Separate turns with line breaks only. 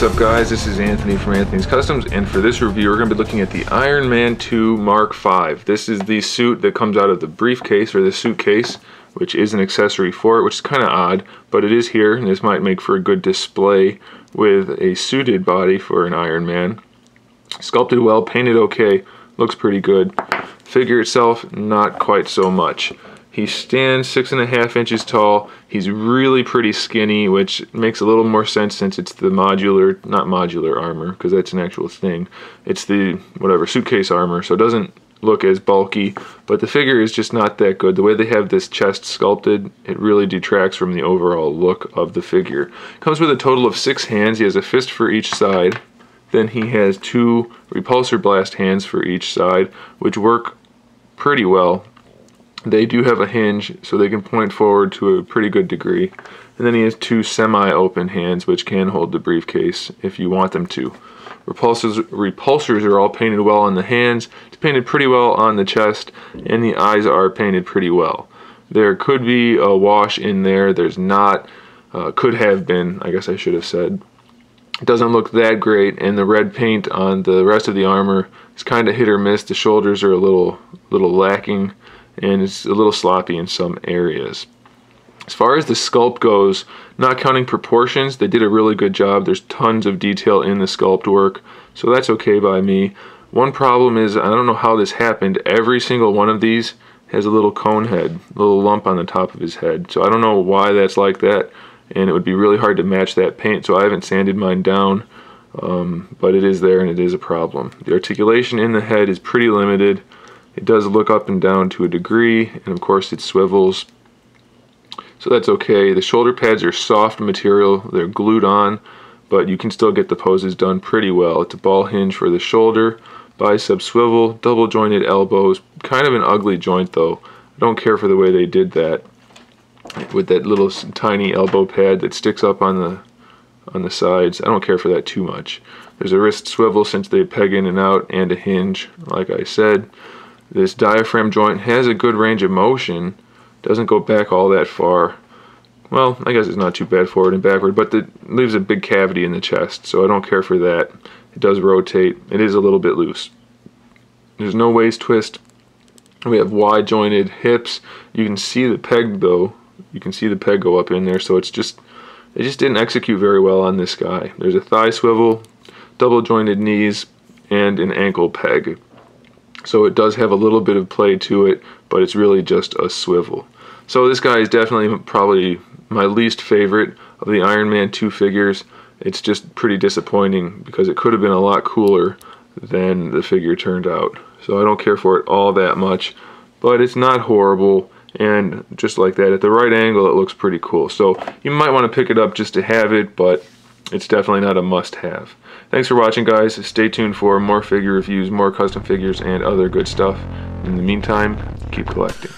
up guys, this is Anthony from Anthony's Customs, and for this review we're going to be looking at the Iron Man 2 Mark V. This is the suit that comes out of the briefcase or the suitcase, which is an accessory for it, which is kind of odd, but it is here, and this might make for a good display with a suited body for an Iron Man. Sculpted well, painted okay, looks pretty good. Figure itself, not quite so much. He stands 6.5 inches tall. He's really pretty skinny, which makes a little more sense since it's the modular, not modular armor, because that's an actual thing. It's the, whatever, suitcase armor, so it doesn't look as bulky, but the figure is just not that good. The way they have this chest sculpted, it really detracts from the overall look of the figure. Comes with a total of 6 hands. He has a fist for each side. Then he has 2 repulsor blast hands for each side, which work pretty well. They do have a hinge, so they can point forward to a pretty good degree. And then he has 2 semi-open hands, which can hold the briefcase if you want them to. Repulsors are all painted well on the hands. It's painted pretty well on the chest, and the eyes are painted pretty well. There could be a wash in there. There's not. Could have been, I guess I should have said. It doesn't look that great, and the red paint on the rest of the armor is kind of hit or miss. The shoulders are a little lacking, and it's a little sloppy in some areas. As far as the sculpt goes, not counting proportions, they did a really good job. There's tons of detail in the sculpt work, so that's okay by me. One problem is, I don't know how this happened, every single one of these has a little cone head, a little lump on the top of his head. So I don't know why that's like that, and it would be really hard to match that paint, so I haven't sanded mine down, but it is there and it is a problem. The articulation in the head is pretty limited. It does look up and down to a degree, and of course it swivels, so that's okay. The shoulder pads are soft material, they're glued on, but you can still get the poses done pretty well. It's a ball hinge for the shoulder, bicep swivel, double jointed elbows, kind of an ugly joint though. I don't care for the way they did that, with that little tiny elbow pad that sticks up on the sides. I don't care for that too much. There's a wrist swivel since they peg in and out, and a hinge, like I said. This diaphragm joint has a good range of motion, doesn't go back all that far. Well, I guess it's not too bad forward and backward, but it leaves a big cavity in the chest, so I don't care for that. It does rotate. It is a little bit loose. There's no waist twist. We have wide jointed hips. You can see the peg though. You can see the peg go up in there, so they just didn't execute very well on this guy. There's a thigh swivel, double jointed knees, and an ankle peg. So it does have a little bit of play to it, but it's really just a swivel. So this guy is definitely probably my least favorite of the Iron Man 2 figures. It's just pretty disappointing because it could have been a lot cooler than the figure turned out. So I don't care for it all that much, but it's not horrible, and just like that, at the right angle, it looks pretty cool. So you might want to pick it up just to have it, but it's definitely not a must-have. Thanks for watching, guys. Stay tuned for more figure reviews, more custom figures, and other good stuff. In the meantime, keep collecting.